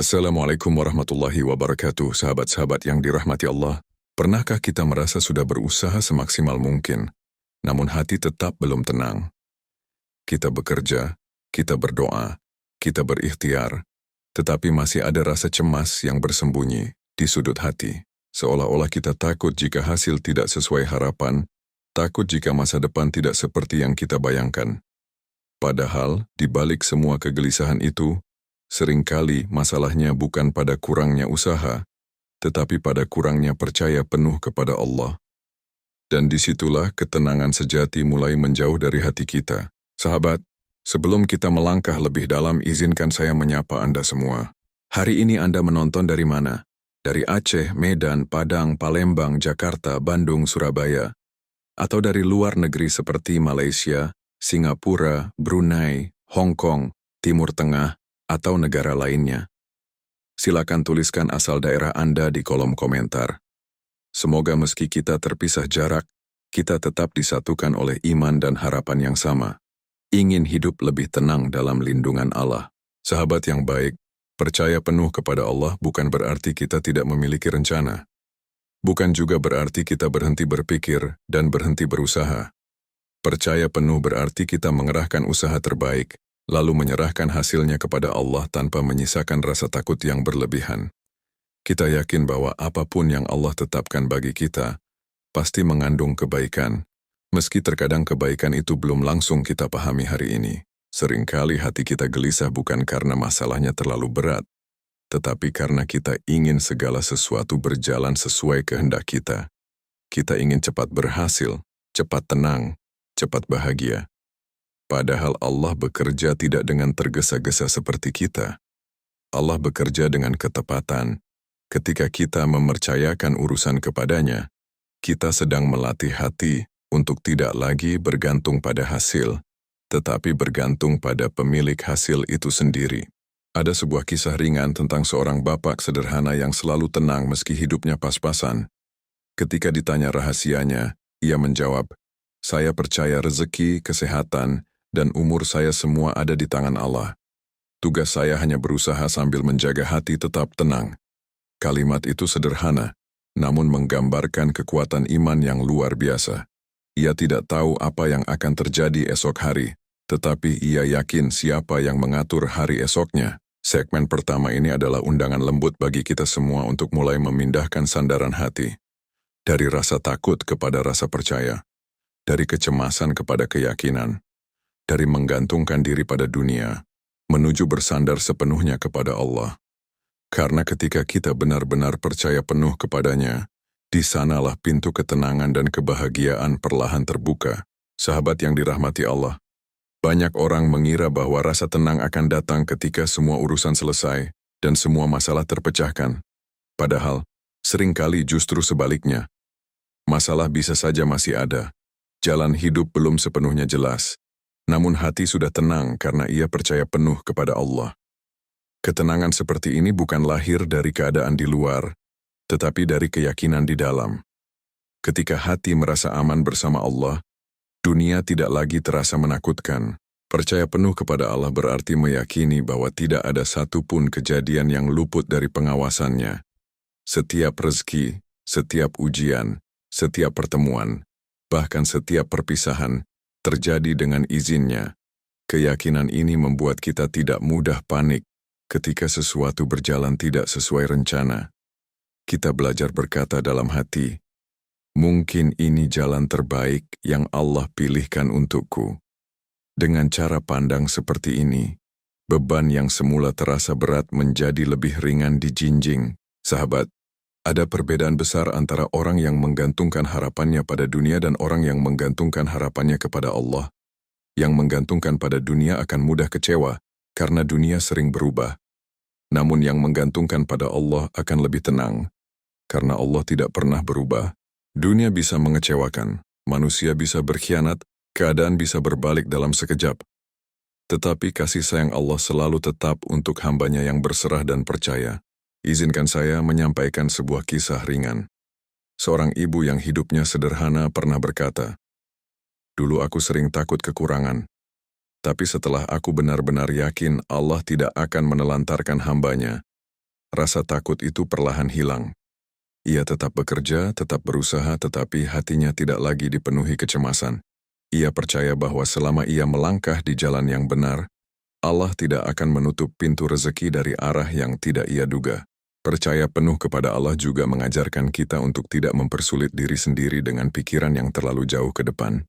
Assalamualaikum warahmatullahi wabarakatuh, sahabat-sahabat yang dirahmati Allah. Pernahkah kita merasa sudah berusaha semaksimal mungkin, namun hati tetap belum tenang? Kita bekerja, kita berdoa, kita berikhtiar, tetapi masih ada rasa cemas yang bersembunyi di sudut hati. Seolah-olah kita takut jika hasil tidak sesuai harapan, takut jika masa depan tidak seperti yang kita bayangkan. Padahal, di balik semua kegelisahan itu, seringkali masalahnya bukan pada kurangnya usaha, tetapi pada kurangnya percaya penuh kepada Allah. Dan disitulah ketenangan sejati mulai menjauh dari hati kita. Sahabat, sebelum kita melangkah lebih dalam, izinkan saya menyapa Anda semua. Hari ini Anda menonton dari mana? Dari Aceh, Medan, Padang, Palembang, Jakarta, Bandung, Surabaya, atau dari luar negeri seperti Malaysia, Singapura, Brunei, Hong Kong, Timur Tengah, atau negara lainnya. Silakan tuliskan asal daerah Anda di kolom komentar. Semoga meski kita terpisah jarak, kita tetap disatukan oleh iman dan harapan yang sama. Ingin hidup lebih tenang dalam lindungan Allah. Sahabat yang baik, percaya penuh kepada Allah bukan berarti kita tidak memiliki rencana. Bukan juga berarti kita berhenti berpikir dan berhenti berusaha. Percaya penuh berarti kita mengerahkan usaha terbaik, lalu menyerahkan hasilnya kepada Allah tanpa menyisakan rasa takut yang berlebihan. Kita yakin bahwa apapun yang Allah tetapkan bagi kita, pasti mengandung kebaikan, meski terkadang kebaikan itu belum langsung kita pahami hari ini. Seringkali hati kita gelisah bukan karena masalahnya terlalu berat, tetapi karena kita ingin segala sesuatu berjalan sesuai kehendak kita. Kita ingin cepat berhasil, cepat tenang, cepat bahagia. Padahal Allah bekerja tidak dengan tergesa-gesa seperti kita. Allah bekerja dengan ketepatan. Ketika kita mempercayakan urusan kepadanya, kita sedang melatih hati untuk tidak lagi bergantung pada hasil, tetapi bergantung pada pemilik hasil itu sendiri. Ada sebuah kisah ringan tentang seorang bapak sederhana yang selalu tenang meski hidupnya pas-pasan. Ketika ditanya rahasianya, ia menjawab, "Saya percaya rezeki, kesehatan, dan umur saya semua ada di tangan Allah. Tugas saya hanya berusaha sambil menjaga hati tetap tenang." Kalimat itu sederhana, namun menggambarkan kekuatan iman yang luar biasa. Ia tidak tahu apa yang akan terjadi esok hari, tetapi ia yakin siapa yang mengatur hari esoknya. Segmen pertama ini adalah undangan lembut bagi kita semua untuk mulai memindahkan sandaran hati. Dari rasa takut kepada rasa percaya, dari kecemasan kepada keyakinan, dari menggantungkan diri pada dunia, menuju bersandar sepenuhnya kepada Allah. Karena ketika kita benar-benar percaya penuh kepadanya, di sanalah pintu ketenangan dan kebahagiaan perlahan terbuka. Sahabat yang dirahmati Allah, banyak orang mengira bahwa rasa tenang akan datang ketika semua urusan selesai dan semua masalah terpecahkan. Padahal, seringkali justru sebaliknya. Masalah bisa saja masih ada, jalan hidup belum sepenuhnya jelas, namun hati sudah tenang karena ia percaya penuh kepada Allah. Ketenangan seperti ini bukan lahir dari keadaan di luar, tetapi dari keyakinan di dalam. Ketika hati merasa aman bersama Allah, dunia tidak lagi terasa menakutkan. Percaya penuh kepada Allah berarti meyakini bahwa tidak ada satupun kejadian yang luput dari pengawasannya. Setiap rezeki, setiap ujian, setiap pertemuan, bahkan setiap perpisahan, terjadi dengan izinnya. Keyakinan ini membuat kita tidak mudah panik ketika sesuatu berjalan tidak sesuai rencana. Kita belajar berkata dalam hati, "Mungkin ini jalan terbaik yang Allah pilihkan untukku." Dengan cara pandang seperti ini, beban yang semula terasa berat menjadi lebih ringan dijinjing. Sahabat, ada perbedaan besar antara orang yang menggantungkan harapannya pada dunia dan orang yang menggantungkan harapannya kepada Allah. Yang menggantungkan pada dunia akan mudah kecewa, karena dunia sering berubah. Namun yang menggantungkan pada Allah akan lebih tenang, karena Allah tidak pernah berubah. Dunia bisa mengecewakan, manusia bisa berkhianat, keadaan bisa berbalik dalam sekejap. Tetapi kasih sayang Allah selalu tetap untuk hambanya yang berserah dan percaya. Izinkan saya menyampaikan sebuah kisah ringan. Seorang ibu yang hidupnya sederhana pernah berkata, "Dulu aku sering takut kekurangan. Tapi setelah aku benar-benar yakin Allah tidak akan menelantarkan hambanya, rasa takut itu perlahan hilang. Ia tetap bekerja, tetap berusaha, tetapi hatinya tidak lagi dipenuhi kecemasan. Ia percaya bahwa selama ia melangkah di jalan yang benar, Allah tidak akan menutup pintu rezeki dari arah yang tidak ia duga. Percaya penuh kepada Allah juga mengajarkan kita untuk tidak mempersulit diri sendiri dengan pikiran yang terlalu jauh ke depan.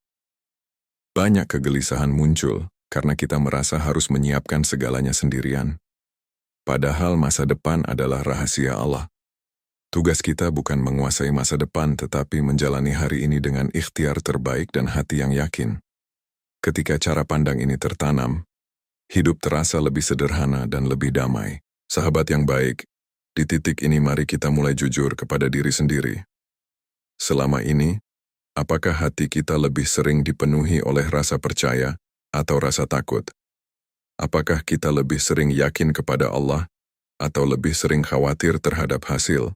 Banyak kegelisahan muncul karena kita merasa harus menyiapkan segalanya sendirian. Padahal masa depan adalah rahasia Allah. Tugas kita bukan menguasai masa depan tetapi menjalani hari ini dengan ikhtiar terbaik dan hati yang yakin. Ketika cara pandang ini tertanam, hidup terasa lebih sederhana dan lebih damai. Sahabat yang baik, di titik ini mari kita mulai jujur kepada diri sendiri. Selama ini, apakah hati kita lebih sering dipenuhi oleh rasa percaya atau rasa takut? Apakah kita lebih sering yakin kepada Allah atau lebih sering khawatir terhadap hasil?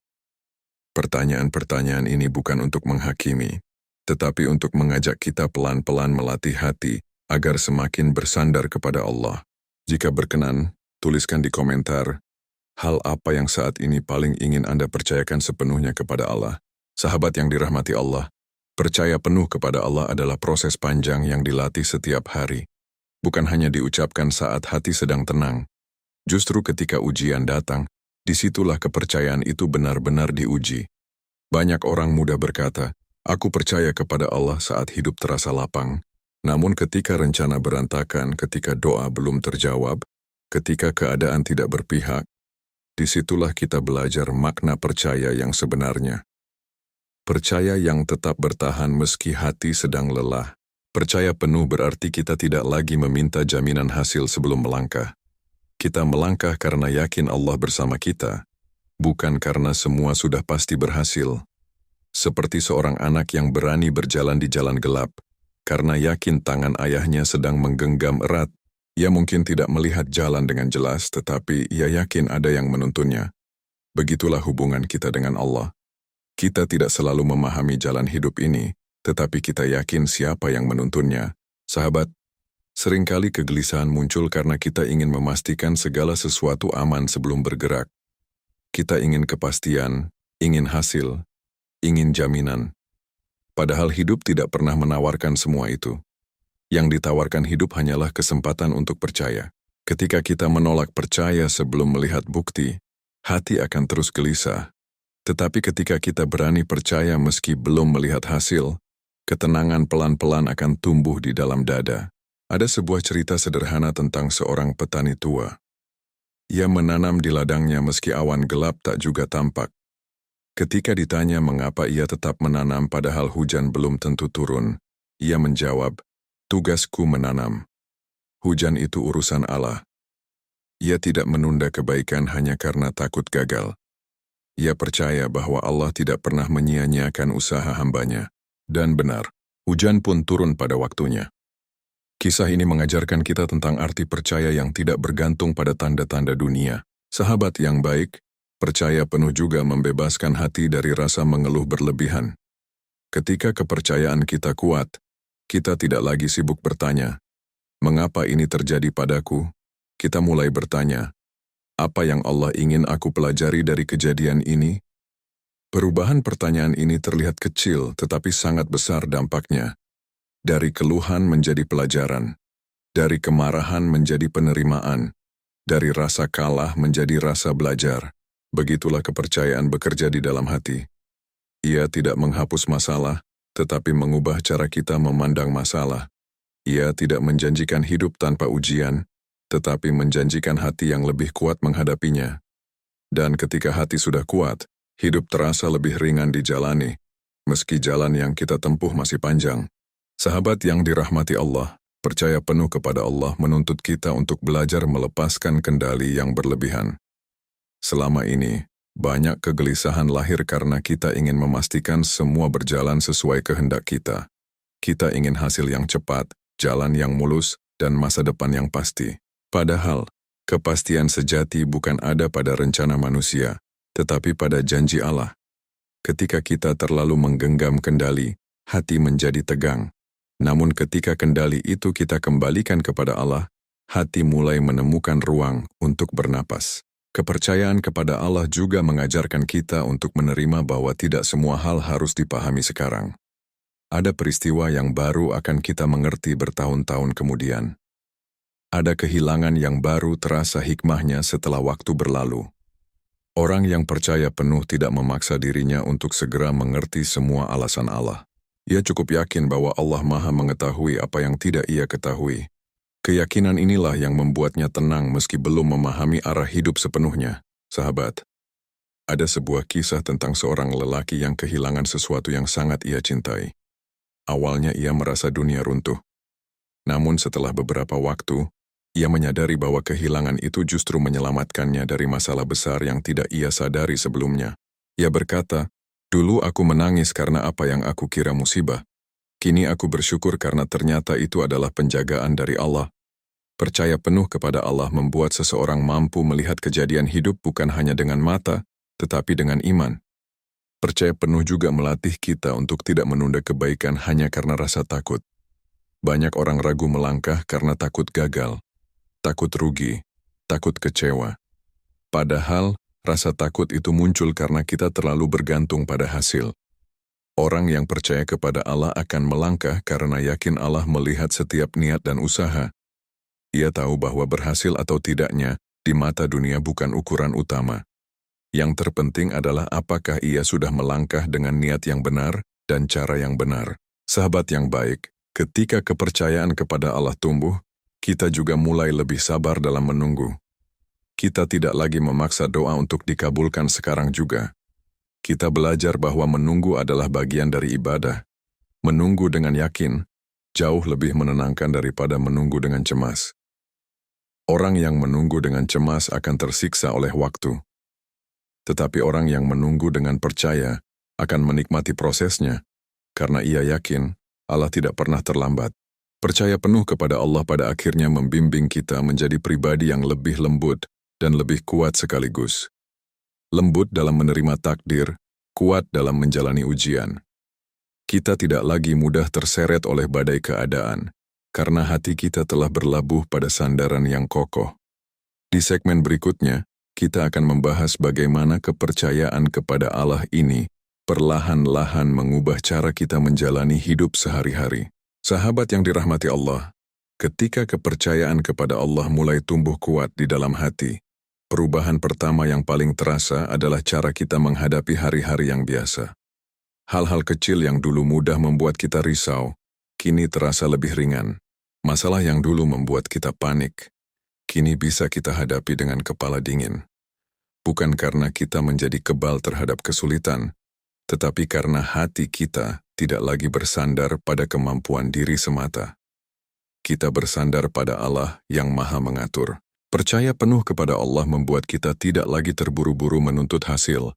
Pertanyaan-pertanyaan ini bukan untuk menghakimi, tetapi untuk mengajak kita pelan-pelan melatih hati agar semakin bersandar kepada Allah. Jika berkenan, tuliskan di komentar, hal apa yang saat ini paling ingin Anda percayakan sepenuhnya kepada Allah. Sahabat yang dirahmati Allah, percaya penuh kepada Allah adalah proses panjang yang dilatih setiap hari. Bukan hanya diucapkan saat hati sedang tenang. Justru ketika ujian datang, disitulah kepercayaan itu benar-benar diuji. Banyak orang mudah berkata, aku percaya kepada Allah saat hidup terasa lapang. Namun ketika rencana berantakan, ketika doa belum terjawab, ketika keadaan tidak berpihak, disitulah kita belajar makna percaya yang sebenarnya. Percaya yang tetap bertahan meski hati sedang lelah. Percaya penuh berarti kita tidak lagi meminta jaminan hasil sebelum melangkah. Kita melangkah karena yakin Allah bersama kita, bukan karena semua sudah pasti berhasil. Seperti seorang anak yang berani berjalan di jalan gelap, karena yakin tangan ayahnya sedang menggenggam erat. Ia mungkin tidak melihat jalan dengan jelas, tetapi ia yakin ada yang menuntunnya. Begitulah hubungan kita dengan Allah. Kita tidak selalu memahami jalan hidup ini, tetapi kita yakin siapa yang menuntunnya. Sahabat, seringkali kegelisahan muncul karena kita ingin memastikan segala sesuatu aman sebelum bergerak. Kita ingin kepastian, ingin hasil, ingin jaminan. Padahal hidup tidak pernah menawarkan semua itu. Yang ditawarkan hidup hanyalah kesempatan untuk percaya. Ketika kita menolak percaya sebelum melihat bukti, hati akan terus gelisah. Tetapi ketika kita berani percaya meski belum melihat hasil, ketenangan pelan-pelan akan tumbuh di dalam dada. Ada sebuah cerita sederhana tentang seorang petani tua. Ia menanam di ladangnya meski awan gelap tak juga tampak. Ketika ditanya mengapa ia tetap menanam padahal hujan belum tentu turun, ia menjawab, tugasku menanam. Hujan itu urusan Allah. Ia tidak menunda kebaikan hanya karena takut gagal. Ia percaya bahwa Allah tidak pernah menyia-nyiakan usaha hambanya. Dan benar, hujan pun turun pada waktunya. Kisah ini mengajarkan kita tentang arti percaya yang tidak bergantung pada tanda-tanda dunia. Sahabat yang baik, percaya penuh juga membebaskan hati dari rasa mengeluh berlebihan. Ketika kepercayaan kita kuat, kita tidak lagi sibuk bertanya, mengapa ini terjadi padaku? Kita mulai bertanya, apa yang Allah ingin aku pelajari dari kejadian ini? Perubahan pertanyaan ini terlihat kecil tetapi sangat besar dampaknya. Dari keluhan menjadi pelajaran, dari kemarahan menjadi penerimaan, dari rasa kalah menjadi rasa belajar. Begitulah kepercayaan bekerja di dalam hati. Ia tidak menghapus masalah, tetapi mengubah cara kita memandang masalah. Ia tidak menjanjikan hidup tanpa ujian, tetapi menjanjikan hati yang lebih kuat menghadapinya. Dan ketika hati sudah kuat, hidup terasa lebih ringan dijalani, meski jalan yang kita tempuh masih panjang. Sahabat yang dirahmati Allah, percaya penuh kepada Allah menuntut kita untuk belajar melepaskan kendali yang berlebihan. Selama ini, banyak kegelisahan lahir karena kita ingin memastikan semua berjalan sesuai kehendak kita. Kita ingin hasil yang cepat, jalan yang mulus, dan masa depan yang pasti. Padahal, kepastian sejati bukan ada pada rencana manusia, tetapi pada janji Allah. Ketika kita terlalu menggenggam kendali, hati menjadi tegang. Namun ketika kendali itu kita kembalikan kepada Allah, hati mulai menemukan ruang untuk bernapas. Kepercayaan kepada Allah juga mengajarkan kita untuk menerima bahwa tidak semua hal harus dipahami sekarang. Ada peristiwa yang baru akan kita mengerti bertahun-tahun kemudian. Ada kehilangan yang baru terasa hikmahnya setelah waktu berlalu. Orang yang percaya penuh tidak memaksa dirinya untuk segera mengerti semua alasan Allah. Ia cukup yakin bahwa Allah Maha mengetahui apa yang tidak ia ketahui. Keyakinan inilah yang membuatnya tenang meski belum memahami arah hidup sepenuhnya. Sahabat, ada sebuah kisah tentang seorang lelaki yang kehilangan sesuatu yang sangat ia cintai. Awalnya ia merasa dunia runtuh. Namun setelah beberapa waktu, ia menyadari bahwa kehilangan itu justru menyelamatkannya dari masalah besar yang tidak ia sadari sebelumnya. Ia berkata, "Dulu aku menangis karena apa yang aku kira musibah. Kini aku bersyukur karena ternyata itu adalah penjagaan dari Allah." Percaya penuh kepada Allah membuat seseorang mampu melihat kejadian hidup bukan hanya dengan mata, tetapi dengan iman. Percaya penuh juga melatih kita untuk tidak menunda kebaikan hanya karena rasa takut. Banyak orang ragu melangkah karena takut gagal, takut rugi, takut kecewa. Padahal, rasa takut itu muncul karena kita terlalu bergantung pada hasil. Orang yang percaya kepada Allah akan melangkah karena yakin Allah melihat setiap niat dan usaha. Ia tahu bahwa berhasil atau tidaknya di mata dunia bukan ukuran utama. Yang terpenting adalah apakah ia sudah melangkah dengan niat yang benar dan cara yang benar. Sahabat yang baik, ketika kepercayaan kepada Allah tumbuh, kita juga mulai lebih sabar dalam menunggu. Kita tidak lagi memaksa doa untuk dikabulkan sekarang juga. Kita belajar bahwa menunggu adalah bagian dari ibadah. Menunggu dengan yakin jauh lebih menenangkan daripada menunggu dengan cemas. Orang yang menunggu dengan cemas akan tersiksa oleh waktu. Tetapi orang yang menunggu dengan percaya akan menikmati prosesnya, karena ia yakin Allah tidak pernah terlambat. Percaya penuh kepada Allah pada akhirnya membimbing kita menjadi pribadi yang lebih lembut dan lebih kuat sekaligus. Lembut dalam menerima takdir, kuat dalam menjalani ujian. Kita tidak lagi mudah terseret oleh badai keadaan, karena hati kita telah berlabuh pada sandaran yang kokoh. Di segmen berikutnya, kita akan membahas bagaimana kepercayaan kepada Allah ini perlahan-lahan mengubah cara kita menjalani hidup sehari-hari. Sahabat yang dirahmati Allah, ketika kepercayaan kepada Allah mulai tumbuh kuat di dalam hati, perubahan pertama yang paling terasa adalah cara kita menghadapi hari-hari yang biasa. Hal-hal kecil yang dulu mudah membuat kita risau, kini terasa lebih ringan. Masalah yang dulu membuat kita panik, kini bisa kita hadapi dengan kepala dingin. Bukan karena kita menjadi kebal terhadap kesulitan, tetapi karena hati kita tidak lagi bersandar pada kemampuan diri semata. Kita bersandar pada Allah yang Maha Mengatur. Percaya penuh kepada Allah membuat kita tidak lagi terburu-buru menuntut hasil.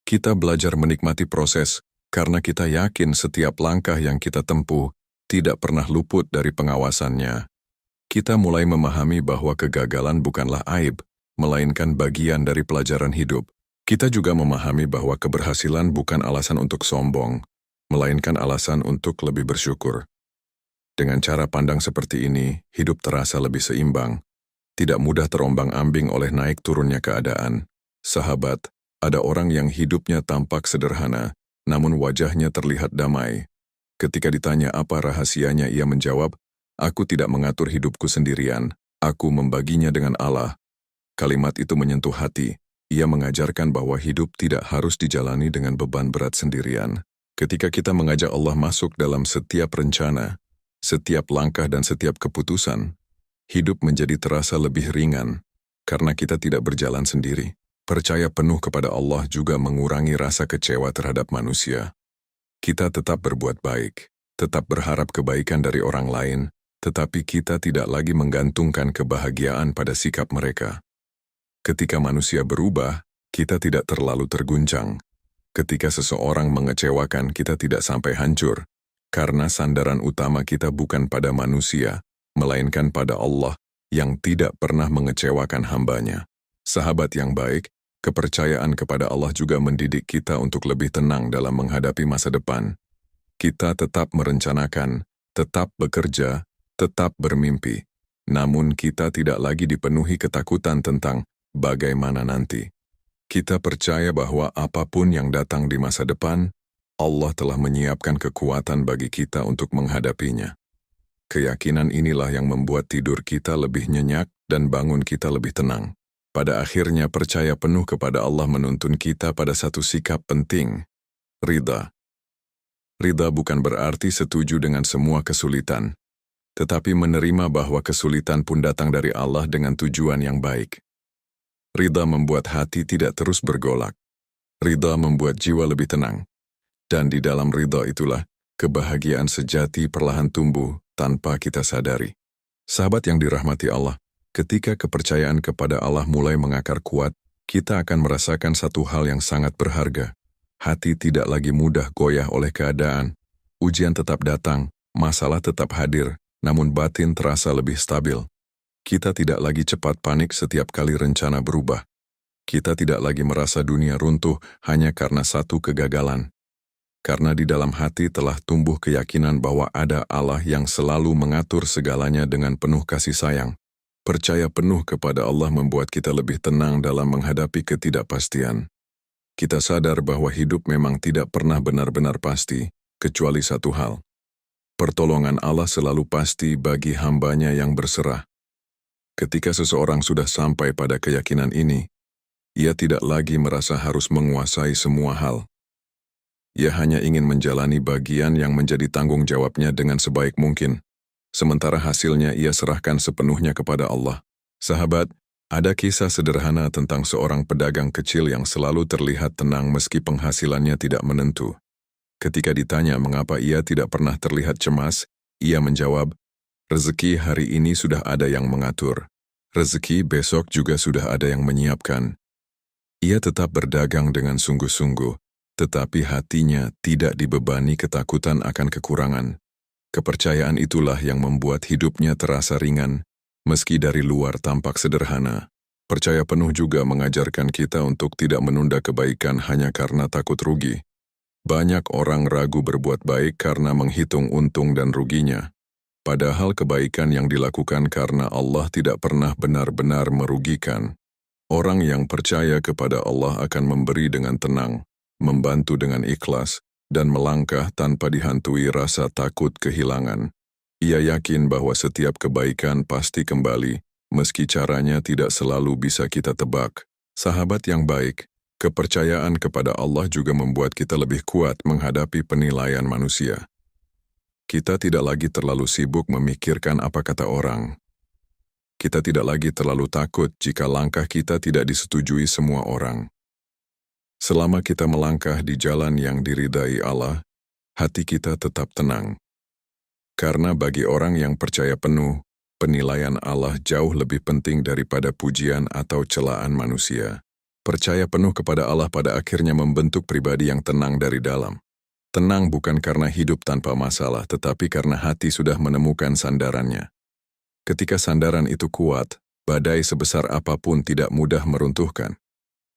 Kita belajar menikmati proses karena kita yakin setiap langkah yang kita tempuh tidak pernah luput dari pengawasannya. Kita mulai memahami bahwa kegagalan bukanlah aib, melainkan bagian dari pelajaran hidup. Kita juga memahami bahwa keberhasilan bukan alasan untuk sombong, melainkan alasan untuk lebih bersyukur. Dengan cara pandang seperti ini, hidup terasa lebih seimbang, tidak mudah terombang-ambing oleh naik turunnya keadaan. Sahabat, ada orang yang hidupnya tampak sederhana, namun wajahnya terlihat damai. Ketika ditanya apa rahasianya, ia menjawab, "Aku tidak mengatur hidupku sendirian, aku membaginya dengan Allah." Kalimat itu menyentuh hati. Ia mengajarkan bahwa hidup tidak harus dijalani dengan beban berat sendirian. Ketika kita mengajak Allah masuk dalam setiap rencana, setiap langkah dan setiap keputusan, hidup menjadi terasa lebih ringan, karena kita tidak berjalan sendiri. Percaya penuh kepada Allah juga mengurangi rasa kecewa terhadap manusia. Kita tetap berbuat baik, tetap berharap kebaikan dari orang lain, tetapi kita tidak lagi menggantungkan kebahagiaan pada sikap mereka. Ketika manusia berubah, kita tidak terlalu terguncang. Ketika seseorang mengecewakan, kita tidak sampai hancur, karena sandaran utama kita bukan pada manusia, melainkan pada Allah yang tidak pernah mengecewakan hamba-Nya. Sahabat yang baik, kepercayaan kepada Allah juga mendidik kita untuk lebih tenang dalam menghadapi masa depan. Kita tetap merencanakan, tetap bekerja, tetap bermimpi. Namun kita tidak lagi dipenuhi ketakutan tentang bagaimana nanti. Kita percaya bahwa apapun yang datang di masa depan, Allah telah menyiapkan kekuatan bagi kita untuk menghadapinya. Keyakinan inilah yang membuat tidur kita lebih nyenyak dan bangun kita lebih tenang. Pada akhirnya percaya penuh kepada Allah menuntun kita pada satu sikap penting, ridha. Ridha bukan berarti setuju dengan semua kesulitan, tetapi menerima bahwa kesulitan pun datang dari Allah dengan tujuan yang baik. Ridha membuat hati tidak terus bergolak. Ridha membuat jiwa lebih tenang. Dan di dalam ridha itulah, kebahagiaan sejati perlahan tumbuh tanpa kita sadari. Sahabat yang dirahmati Allah, ketika kepercayaan kepada Allah mulai mengakar kuat, kita akan merasakan satu hal yang sangat berharga. Hati tidak lagi mudah goyah oleh keadaan. Ujian tetap datang, masalah tetap hadir, namun batin terasa lebih stabil. Kita tidak lagi cepat panik setiap kali rencana berubah. Kita tidak lagi merasa dunia runtuh hanya karena satu kegagalan. Karena di dalam hati telah tumbuh keyakinan bahwa ada Allah yang selalu mengatur segalanya dengan penuh kasih sayang. Percaya penuh kepada Allah membuat kita lebih tenang dalam menghadapi ketidakpastian. Kita sadar bahwa hidup memang tidak pernah benar-benar pasti, kecuali satu hal. Pertolongan Allah selalu pasti bagi hambanya yang berserah. Ketika seseorang sudah sampai pada keyakinan ini, ia tidak lagi merasa harus menguasai semua hal. Ia hanya ingin menjalani bagian yang menjadi tanggung jawabnya dengan sebaik mungkin. Sementara hasilnya ia serahkan sepenuhnya kepada Allah. Sahabat, ada kisah sederhana tentang seorang pedagang kecil yang selalu terlihat tenang meski penghasilannya tidak menentu. Ketika ditanya mengapa ia tidak pernah terlihat cemas, ia menjawab, "Rezeki hari ini sudah ada yang mengatur. Rezeki besok juga sudah ada yang menyiapkan." Ia tetap berdagang dengan sungguh-sungguh, tetapi hatinya tidak dibebani ketakutan akan kekurangan. Kepercayaan itulah yang membuat hidupnya terasa ringan, meski dari luar tampak sederhana. Percaya penuh juga mengajarkan kita untuk tidak menunda kebaikan hanya karena takut rugi. Banyak orang ragu berbuat baik karena menghitung untung dan ruginya. Padahal kebaikan yang dilakukan karena Allah tidak pernah benar-benar merugikan. Orang yang percaya kepada Allah akan memberi dengan tenang, membantu dengan ikhlas, dan melangkah tanpa dihantui rasa takut kehilangan. Ia yakin bahwa setiap kebaikan pasti kembali, meski caranya tidak selalu bisa kita tebak. Sahabat yang baik, kepercayaan kepada Allah juga membuat kita lebih kuat menghadapi penilaian manusia. Kita tidak lagi terlalu sibuk memikirkan apa kata orang. Kita tidak lagi terlalu takut jika langkah kita tidak disetujui semua orang. Selama kita melangkah di jalan yang diridai Allah, hati kita tetap tenang. Karena bagi orang yang percaya penuh, penilaian Allah jauh lebih penting daripada pujian atau celaan manusia. Percaya penuh kepada Allah pada akhirnya membentuk pribadi yang tenang dari dalam. Tenang bukan karena hidup tanpa masalah, tetapi karena hati sudah menemukan sandarannya. Ketika sandaran itu kuat, badai sebesar apapun tidak mudah meruntuhkan.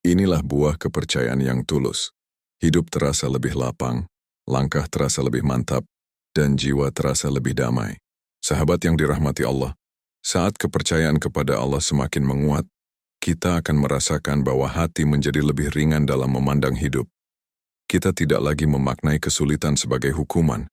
Inilah buah kepercayaan yang tulus. Hidup terasa lebih lapang, langkah terasa lebih mantap, dan jiwa terasa lebih damai. Sahabat yang dirahmati Allah, saat kepercayaan kepada Allah semakin menguat, kita akan merasakan bahwa hati menjadi lebih ringan dalam memandang hidup. Kita tidak lagi memaknai kesulitan sebagai hukuman,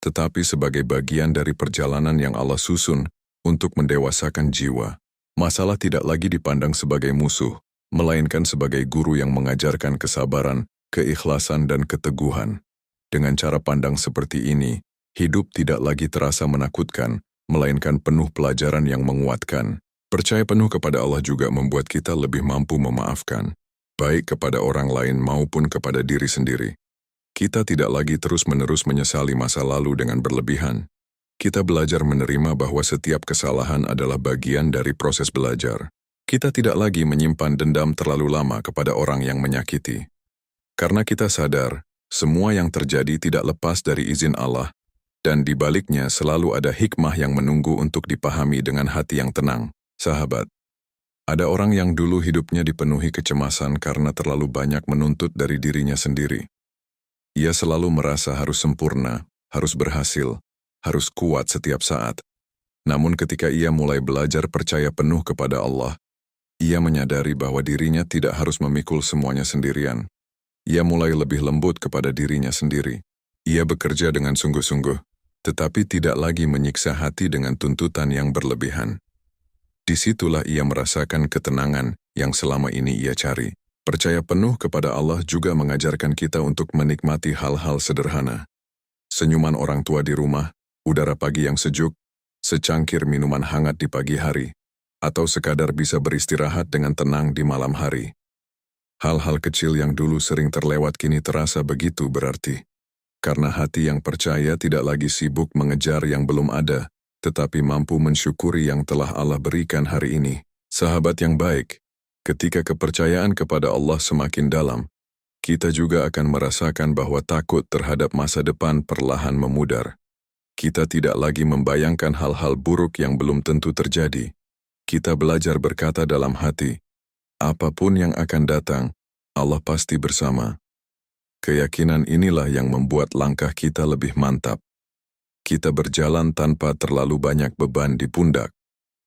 tetapi sebagai bagian dari perjalanan yang Allah susun untuk mendewasakan jiwa. Masalah tidak lagi dipandang sebagai musuh, melainkan sebagai guru yang mengajarkan kesabaran, keikhlasan, dan keteguhan. Dengan cara pandang seperti ini, hidup tidak lagi terasa menakutkan, melainkan penuh pelajaran yang menguatkan. Percaya penuh kepada Allah juga membuat kita lebih mampu memaafkan, baik kepada orang lain maupun kepada diri sendiri. Kita tidak lagi terus-menerus menyesali masa lalu dengan berlebihan. Kita belajar menerima bahwa setiap kesalahan adalah bagian dari proses belajar. Kita tidak lagi menyimpan dendam terlalu lama kepada orang yang menyakiti. Karena kita sadar, semua yang terjadi tidak lepas dari izin Allah, dan di baliknya selalu ada hikmah yang menunggu untuk dipahami dengan hati yang tenang. Sahabat, ada orang yang dulu hidupnya dipenuhi kecemasan karena terlalu banyak menuntut dari dirinya sendiri. Ia selalu merasa harus sempurna, harus berhasil, harus kuat setiap saat. Namun ketika ia mulai belajar percaya penuh kepada Allah, Ia menyadari bahwa dirinya tidak harus memikul semuanya sendirian. Ia mulai lebih lembut kepada dirinya sendiri. Ia bekerja dengan sungguh-sungguh, tetapi tidak lagi menyiksa hati dengan tuntutan yang berlebihan. Disitulah ia merasakan ketenangan yang selama ini ia cari. Percaya penuh kepada Allah juga mengajarkan kita untuk menikmati hal-hal sederhana. Senyuman orang tua di rumah, udara pagi yang sejuk, secangkir minuman hangat di pagi hari, atau sekadar bisa beristirahat dengan tenang di malam hari. Hal-hal kecil yang dulu sering terlewat kini terasa begitu berarti. Karena hati yang percaya tidak lagi sibuk mengejar yang belum ada, tetapi mampu mensyukuri yang telah Allah berikan hari ini. Sahabat yang baik, ketika kepercayaan kepada Allah semakin dalam, kita juga akan merasakan bahwa takut terhadap masa depan perlahan memudar. Kita tidak lagi membayangkan hal-hal buruk yang belum tentu terjadi. Kita belajar berkata dalam hati, apapun yang akan datang, Allah pasti bersama. Keyakinan inilah yang membuat langkah kita lebih mantap. Kita berjalan tanpa terlalu banyak beban di pundak,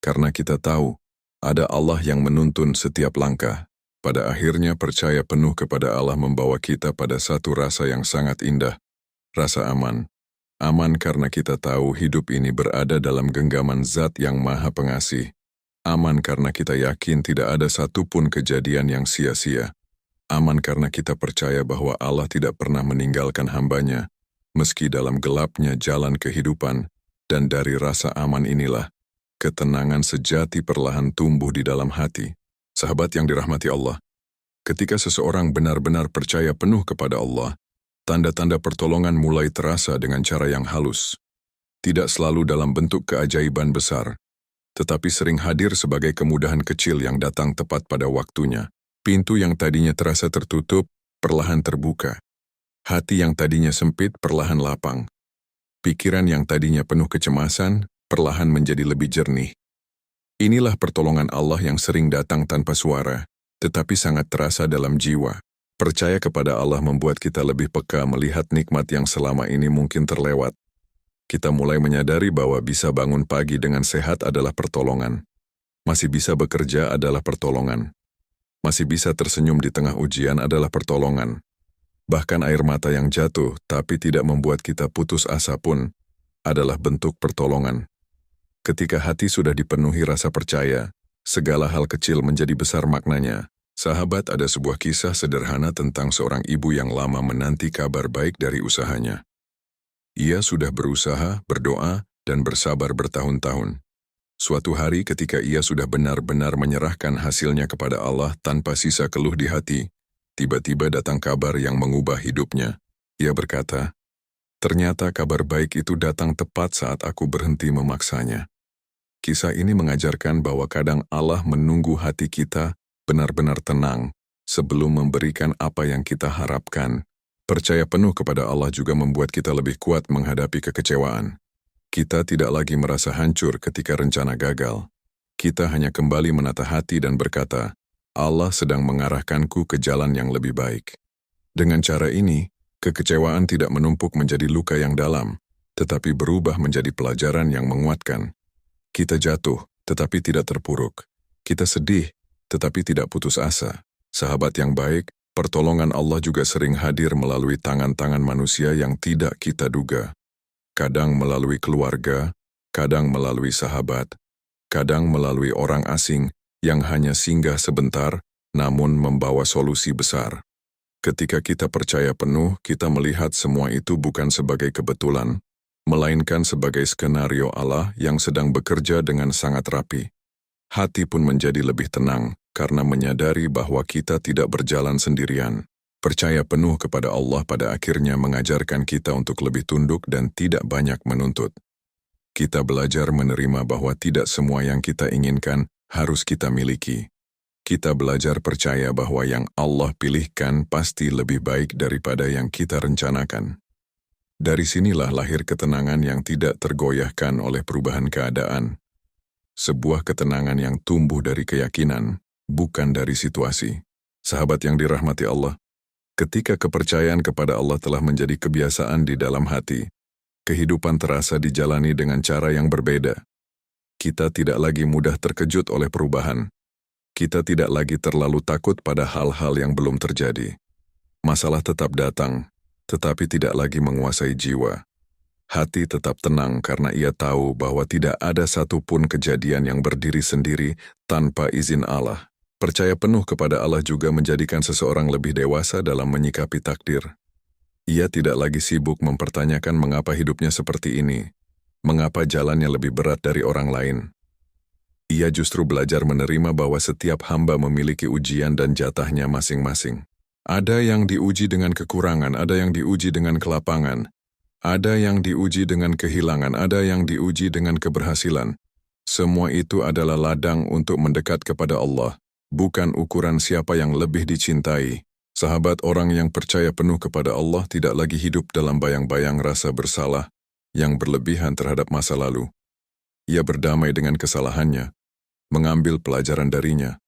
karena kita tahu ada Allah yang menuntun setiap langkah. Pada akhirnya percaya penuh kepada Allah membawa kita pada satu rasa yang sangat indah, rasa aman. Aman karena kita tahu hidup ini berada dalam genggaman Zat yang Maha Pengasih. Aman karena kita yakin tidak ada satupun kejadian yang sia-sia. Aman karena kita percaya bahwa Allah tidak pernah meninggalkan hambanya, meski dalam gelapnya jalan kehidupan, dan dari rasa aman inilah, ketenangan sejati perlahan tumbuh di dalam hati. Sahabat yang dirahmati Allah, ketika seseorang benar-benar percaya penuh kepada Allah, tanda-tanda pertolongan mulai terasa dengan cara yang halus. Tidak selalu dalam bentuk keajaiban besar, tetapi sering hadir sebagai kemudahan kecil yang datang tepat pada waktunya. Pintu yang tadinya terasa tertutup, perlahan terbuka. Hati yang tadinya sempit, perlahan lapang. Pikiran yang tadinya penuh kecemasan, perlahan menjadi lebih jernih. Inilah pertolongan Allah yang sering datang tanpa suara, tetapi sangat terasa dalam jiwa. Percaya kepada Allah membuat kita lebih peka melihat nikmat yang selama ini mungkin terlewat. Kita mulai menyadari bahwa bisa bangun pagi dengan sehat adalah pertolongan. Masih bisa bekerja adalah pertolongan. Masih bisa tersenyum di tengah ujian adalah pertolongan. Bahkan air mata yang jatuh tapi tidak membuat kita putus asa pun adalah bentuk pertolongan. Ketika hati sudah dipenuhi rasa percaya, segala hal kecil menjadi besar maknanya. Sahabat, ada sebuah kisah sederhana tentang seorang ibu yang lama menanti kabar baik dari usahanya. Ia sudah berusaha, berdoa, dan bersabar bertahun-tahun. Suatu hari ketika ia sudah benar-benar menyerahkan hasilnya kepada Allah tanpa sisa keluh di hati, tiba-tiba datang kabar yang mengubah hidupnya. Ia berkata, ternyata kabar baik itu datang tepat saat aku berhenti memaksanya. Kisah ini mengajarkan bahwa kadang Allah menunggu hati kita benar-benar tenang sebelum memberikan apa yang kita harapkan. Percaya penuh kepada Allah juga membuat kita lebih kuat menghadapi kekecewaan. Kita tidak lagi merasa hancur ketika rencana gagal. Kita hanya kembali menata hati dan berkata, Allah sedang mengarahkanku ke jalan yang lebih baik. Dengan cara ini, kekecewaan tidak menumpuk menjadi luka yang dalam, tetapi berubah menjadi pelajaran yang menguatkan. Kita jatuh, tetapi tidak terpuruk. Kita sedih, tetapi tidak putus asa. Sahabat yang baik, pertolongan Allah juga sering hadir melalui tangan-tangan manusia yang tidak kita duga. Kadang melalui keluarga, kadang melalui sahabat, kadang melalui orang asing yang hanya singgah sebentar, namun membawa solusi besar. Ketika kita percaya penuh, kita melihat semua itu bukan sebagai kebetulan, melainkan sebagai skenario Allah yang sedang bekerja dengan sangat rapi. Hati pun menjadi lebih tenang, karena menyadari bahwa kita tidak berjalan sendirian. Percaya penuh kepada Allah pada akhirnya mengajarkan kita untuk lebih tunduk dan tidak banyak menuntut. Kita belajar menerima bahwa tidak semua yang kita inginkan harus kita miliki. Kita belajar percaya bahwa yang Allah pilihkan pasti lebih baik daripada yang kita rencanakan. Dari sinilah lahir ketenangan yang tidak tergoyahkan oleh perubahan keadaan. Sebuah ketenangan yang tumbuh dari keyakinan, bukan dari situasi. Sahabat yang dirahmati Allah, ketika kepercayaan kepada Allah telah menjadi kebiasaan di dalam hati, kehidupan terasa dijalani dengan cara yang berbeda. Kita tidak lagi mudah terkejut oleh perubahan. Kita tidak lagi terlalu takut pada hal-hal yang belum terjadi. Masalah tetap datang, tetapi tidak lagi menguasai jiwa. Hati tetap tenang karena ia tahu bahwa tidak ada satupun kejadian yang berdiri sendiri tanpa izin Allah. Percaya penuh kepada Allah juga menjadikan seseorang lebih dewasa dalam menyikapi takdir. Ia tidak lagi sibuk mempertanyakan mengapa hidupnya seperti ini, mengapa jalannya lebih berat dari orang lain. Ia justru belajar menerima bahwa setiap hamba memiliki ujian dan jatahnya masing-masing. Ada yang diuji dengan kekurangan, ada yang diuji dengan kelapangan, ada yang diuji dengan kehilangan, ada yang diuji dengan keberhasilan. Semua itu adalah ladang untuk mendekat kepada Allah, bukan ukuran siapa yang lebih dicintai. Sahabat, orang yang percaya penuh kepada Allah tidak lagi hidup dalam bayang-bayang rasa bersalah yang berlebihan terhadap masa lalu. Ia berdamai dengan kesalahannya, mengambil pelajaran darinya,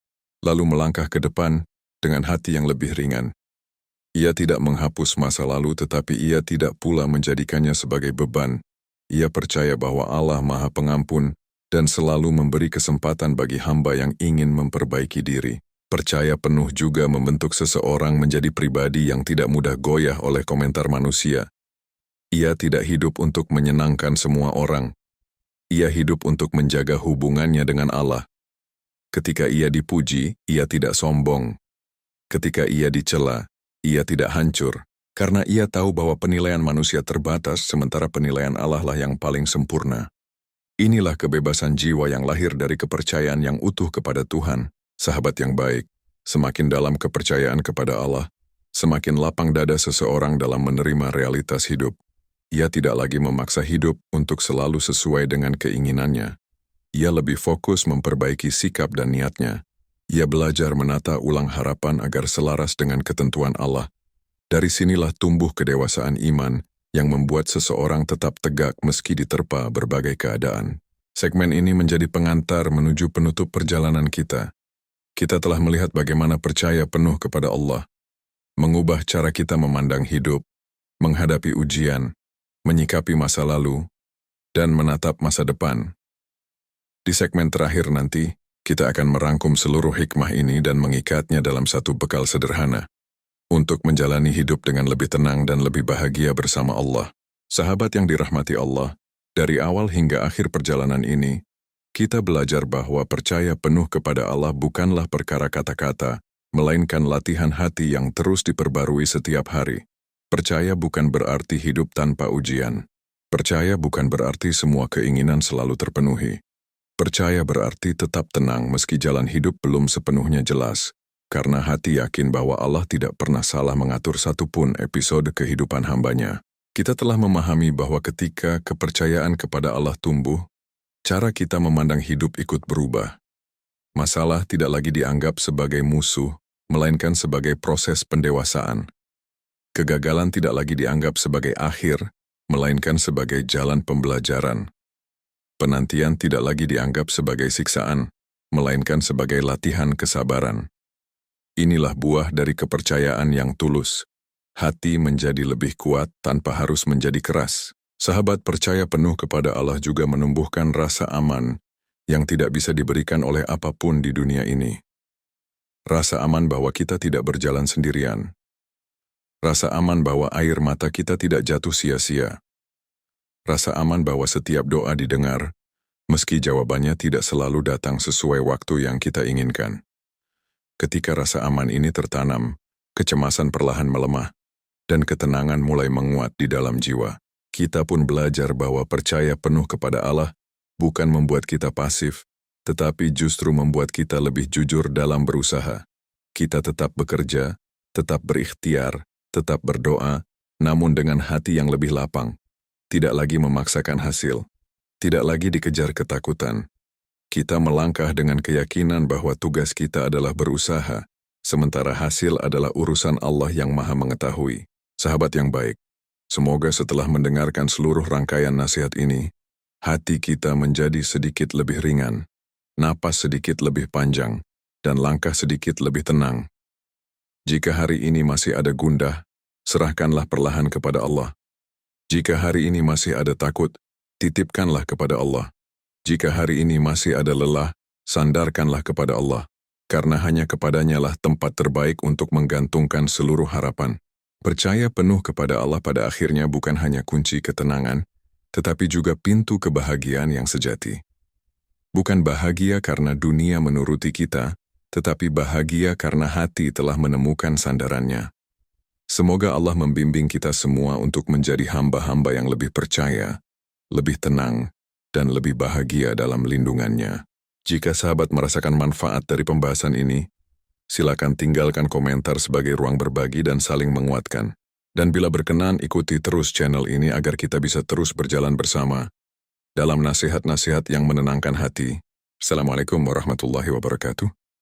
lalu melangkah ke depan dengan hati yang lebih ringan. Ia tidak menghapus masa lalu, tetapi ia tidak pula menjadikannya sebagai beban. Ia percaya bahwa Allah Maha Pengampun dan selalu memberi kesempatan bagi hamba yang ingin memperbaiki diri. Percaya penuh juga membentuk seseorang menjadi pribadi yang tidak mudah goyah oleh komentar manusia. Ia tidak hidup untuk menyenangkan semua orang. Ia hidup untuk menjaga hubungannya dengan Allah. Ketika ia dipuji, ia tidak sombong. Ketika ia dicela, ia tidak hancur, karena ia tahu bahwa penilaian manusia terbatas sementara penilaian Allah lah yang paling sempurna. Inilah kebebasan jiwa yang lahir dari kepercayaan yang utuh kepada Tuhan. Sahabat yang baik, semakin dalam kepercayaan kepada Allah, semakin lapang dada seseorang dalam menerima realitas hidup. Ia tidak lagi memaksa hidup untuk selalu sesuai dengan keinginannya. Ia lebih fokus memperbaiki sikap dan niatnya. Ia belajar menata ulang harapan agar selaras dengan ketentuan Allah. Dari sinilah tumbuh kedewasaan iman yang membuat seseorang tetap tegak meski diterpa berbagai keadaan. Segmen ini menjadi pengantar menuju penutup perjalanan kita. Kita telah melihat bagaimana percaya penuh kepada Allah mengubah cara kita memandang hidup, menghadapi ujian, menyikapi masa lalu, dan menatap masa depan. Di segmen terakhir nanti, kita akan merangkum seluruh hikmah ini dan mengikatnya dalam satu bekal sederhana untuk menjalani hidup dengan lebih tenang dan lebih bahagia bersama Allah. Sahabat yang dirahmati Allah, dari awal hingga akhir perjalanan ini, kita belajar bahwa percaya penuh kepada Allah bukanlah perkara kata-kata, melainkan latihan hati yang terus diperbarui setiap hari. Percaya bukan berarti hidup tanpa ujian. Percaya bukan berarti semua keinginan selalu terpenuhi. Percaya berarti tetap tenang meski jalan hidup belum sepenuhnya jelas, karena hati yakin bahwa Allah tidak pernah salah mengatur satupun episode kehidupan hambanya. Kita telah memahami bahwa ketika kepercayaan kepada Allah tumbuh, cara kita memandang hidup ikut berubah. Masalah tidak lagi dianggap sebagai musuh, melainkan sebagai proses pendewasaan. Kegagalan tidak lagi dianggap sebagai akhir, melainkan sebagai jalan pembelajaran. Penantian tidak lagi dianggap sebagai siksaan, melainkan sebagai latihan kesabaran. Inilah buah dari kepercayaan yang tulus. Hati menjadi lebih kuat tanpa harus menjadi keras. Sahabat, percaya penuh kepada Allah juga menumbuhkan rasa aman yang tidak bisa diberikan oleh apapun di dunia ini. Rasa aman bahwa kita tidak berjalan sendirian. Rasa aman bahwa air mata kita tidak jatuh sia-sia. Rasa aman bahwa setiap doa didengar, meski jawabannya tidak selalu datang sesuai waktu yang kita inginkan. Ketika rasa aman ini tertanam, kecemasan perlahan melemah, dan ketenangan mulai menguat di dalam jiwa. Kita pun belajar bahwa percaya penuh kepada Allah bukan membuat kita pasif, tetapi justru membuat kita lebih jujur dalam berusaha. Kita tetap bekerja, tetap berikhtiar, tetap berdoa, namun dengan hati yang lebih lapang. Tidak lagi memaksakan hasil, tidak lagi dikejar ketakutan. Kita melangkah dengan keyakinan bahwa tugas kita adalah berusaha, sementara hasil adalah urusan Allah yang Maha Mengetahui. Sahabat yang baik, semoga setelah mendengarkan seluruh rangkaian nasihat ini, hati kita menjadi sedikit lebih ringan, napas sedikit lebih panjang, dan langkah sedikit lebih tenang. Jika hari ini masih ada gundah, serahkanlah perlahan kepada Allah. Jika hari ini masih ada takut, titipkanlah kepada Allah. Jika hari ini masih ada lelah, sandarkanlah kepada Allah. karena hanya kepadanya lah tempat terbaik untuk menggantungkan seluruh harapan. Percaya penuh kepada Allah pada akhirnya bukan hanya kunci ketenangan, tetapi juga pintu kebahagiaan yang sejati. Bukan bahagia karena dunia menuruti kita, tetapi bahagia karena hati telah menemukan sandarannya. Semoga Allah membimbing kita semua untuk menjadi hamba-hamba yang lebih percaya, lebih tenang, dan lebih bahagia dalam lindungannya. Jika sahabat merasakan manfaat dari pembahasan ini, silakan tinggalkan komentar sebagai ruang berbagi dan saling menguatkan. Dan bila berkenan, ikuti terus channel ini agar kita bisa terus berjalan bersama dalam nasihat-nasihat yang menenangkan hati. Assalamualaikum warahmatullahi wabarakatuh.